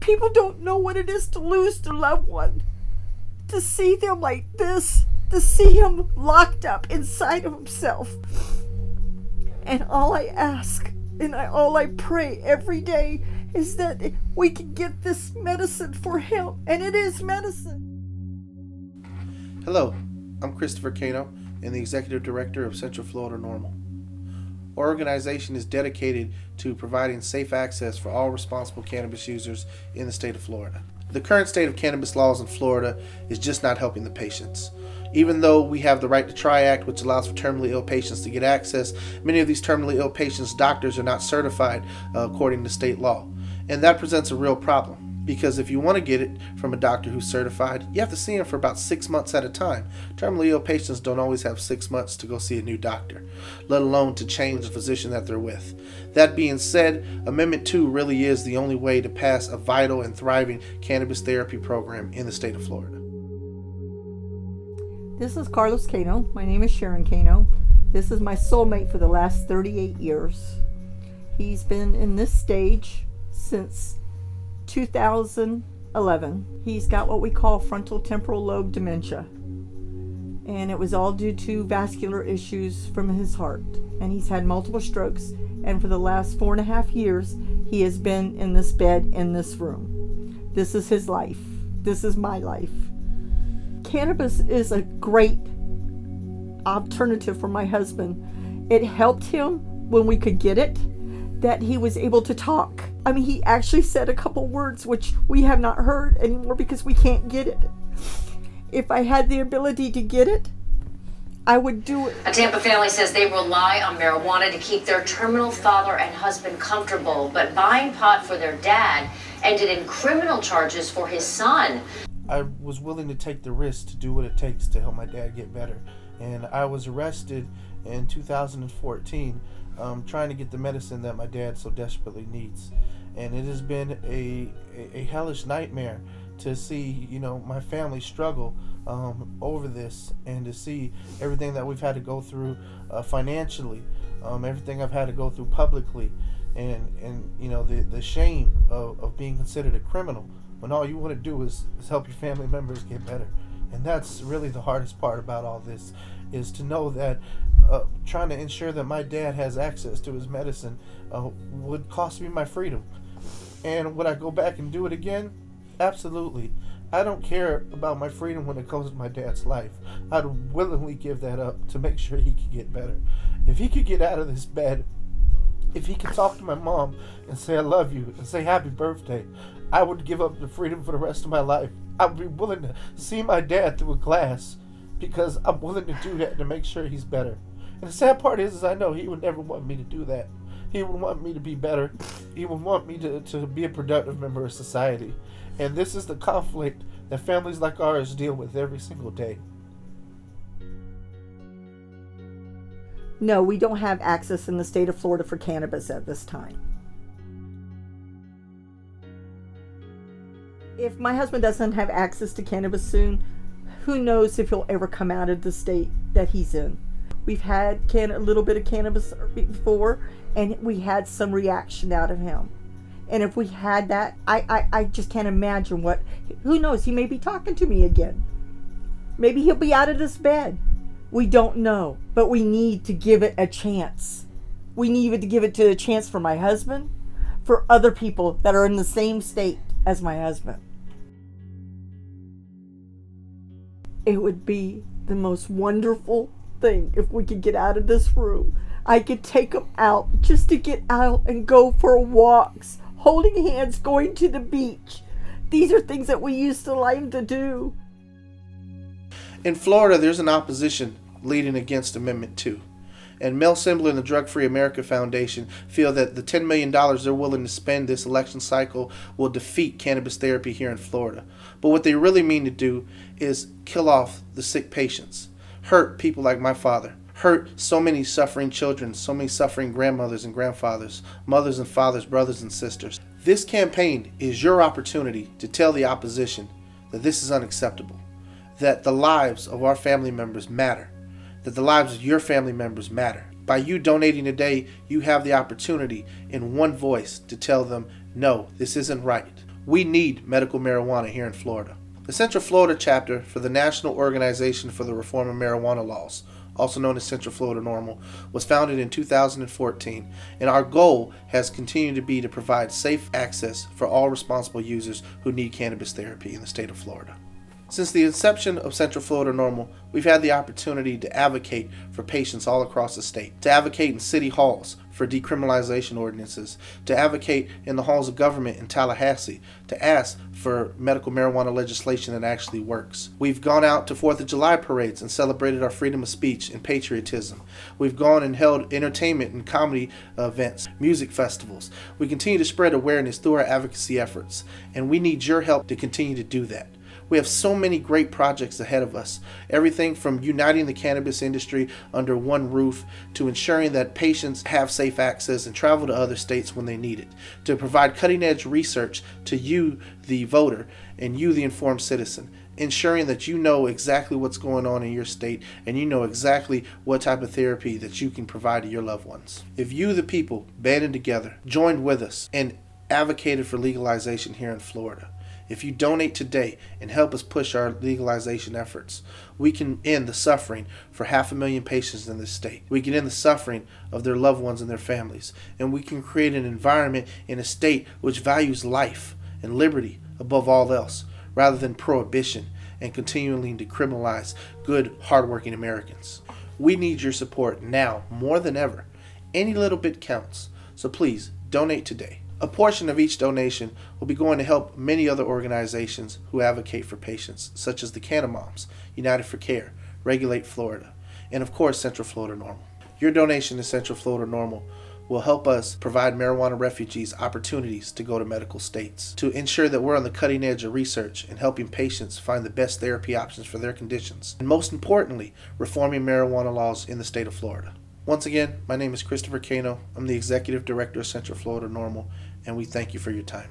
People don't know what it is to lose their loved one. To see them like this, to see him locked up inside of himself. And all I ask and all I pray every day is that we can get this medicine for him. And it is medicine. Hello, I'm Christopher Cano and the Executive Director of Central Florida NORML. Our organization is dedicated to providing safe access for all responsible cannabis users in the state of Florida. The current state of cannabis laws in Florida is just not helping the patients. Even though we have the Right to Try Act, which allows for terminally ill patients to get access, many of these terminally ill patients' doctors are not certified according to state law. And that presents a real problem. Because if you want to get it from a doctor who's certified, you have to see him for about 6 months at a time. Terminally ill patients don't always have 6 months to go see a new doctor, let alone to change the physician that they're with. That being said, Amendment 2 really is the only way to pass a vital and thriving cannabis therapy program in the state of Florida. This is Carlos Cano. My name is Sharon Cano. This is my soulmate for the last 38 years. He's been in this stage since 2011. He's got what we call frontal temporal lobe dementia, and it was all due to vascular issues from his heart, and he's had multiple strokes, and for the last 4.5 years he has been in this bed in this room. This is his life. This is my life. Cannabis is a great alternative for my husband. It helped him when we could get it, that he was able to talk. I mean, he actually said a couple words which we have not heard anymore because we can't get it. If I had the ability to get it, I would do it. A Tampa family says they rely on marijuana to keep their terminal father and husband comfortable, but buying pot for their dad ended in criminal charges for his son. I was willing to take the risk to do what it takes to help my dad get better. And I was arrested in 2014 trying to get the medicine that my dad so desperately needs. And it has been a hellish nightmare to see, my family struggle over this, and to see everything that we've had to go through financially, everything I've had to go through publicly, and the shame of being considered a criminal when all you want to do is help your family members get better. And that's really the hardest part about all this, is to know that trying to ensure that my dad has access to his medicine would cost me my freedom. And would I go back and do it again? Absolutely. I don't care about my freedom when it comes to my dad's life. I'd willingly give that up to make sure he could get better. If he could get out of this bed, if he could talk to my mom and say I love you and say happy birthday, I would give up the freedom for the rest of my life. I would be willing to see my dad through a glass because I'm willing to do that to make sure he's better. And the sad part is I know he would never want me to do that. He would want me to be better. He would want me to be a productive member of society. And this is the conflict that families like ours deal with every single day. No, we don't have access in the state of Florida for cannabis at this time. If my husband doesn't have access to cannabis soon, who knows if he'll ever come out of the state that he's in. We've had a little bit of cannabis before, and we had some reaction out of him. And if we had that, I just can't imagine who knows, he may be talking to me again. Maybe he'll be out of this bed. We don't know, but we need to give it a chance. We need to give it a chance for my husband, for other people that are in the same state as my husband. It would be the most wonderful thing if we could get out of this room. I could take him out, just to get out and go for walks, holding hands, going to the beach. These are things that we used to like to do. In Florida, there's an opposition leading against Amendment 2. And Mel Sembler and the Drug Free America Foundation feel that the $10 million they're willing to spend this election cycle will defeat cannabis therapy here in Florida. But what they really mean to do is kill off the sick patients, hurt people like my father, hurt so many suffering children, so many suffering grandmothers and grandfathers, mothers and fathers, brothers and sisters. This campaign is your opportunity to tell the opposition that this is unacceptable, that the lives of our family members matter, that the lives of your family members matter. By you donating today, you have the opportunity in one voice to tell them, no, this isn't right. We need medical marijuana here in Florida. The Central Florida chapter for the National Organization for the Reform of Marijuana Laws, also known as Central Florida NORML, was founded in 2014, and our goal has continued to be to provide safe access for all responsible users who need cannabis therapy in the state of Florida. Since the inception of Central Florida NORML, we've had the opportunity to advocate for patients all across the state, to advocate in city halls for decriminalization ordinances, to advocate in the halls of government in Tallahassee, to ask for medical marijuana legislation that actually works. We've gone out to 4th of July parades and celebrated our freedom of speech and patriotism. We've gone and held entertainment and comedy events, music festivals. We continue to spread awareness through our advocacy efforts, and we need your help to continue to do that. We have so many great projects ahead of us. Everything from uniting the cannabis industry under one roof to ensuring that patients have safe access and travel to other states when they need it, to provide cutting-edge research to you, the voter, and you, the informed citizen, ensuring that you know exactly what's going on in your state and you know exactly what type of therapy that you can provide to your loved ones. If you, the people, banded together, joined with us, and advocated for legalization here in Florida, if you donate today and help us push our legalization efforts, we can end the suffering for 500,000 patients in this state. We can end the suffering of their loved ones and their families. And we can create an environment in a state which values life and liberty above all else, rather than prohibition and continually decriminalize good, hardworking Americans. We need your support now more than ever. Any little bit counts. So please, donate today. A portion of each donation will be going to help many other organizations who advocate for patients, such as the Canna Moms, United for Care, Regulate Florida, and of course Central Florida NORML. Your donation to Central Florida NORML will help us provide marijuana refugees opportunities to go to medical states, to ensure that we're on the cutting edge of research and helping patients find the best therapy options for their conditions, and most importantly, reforming marijuana laws in the state of Florida. Once again, my name is Christopher Cano. I'm the Executive Director of Central Florida NORML, and we thank you for your time.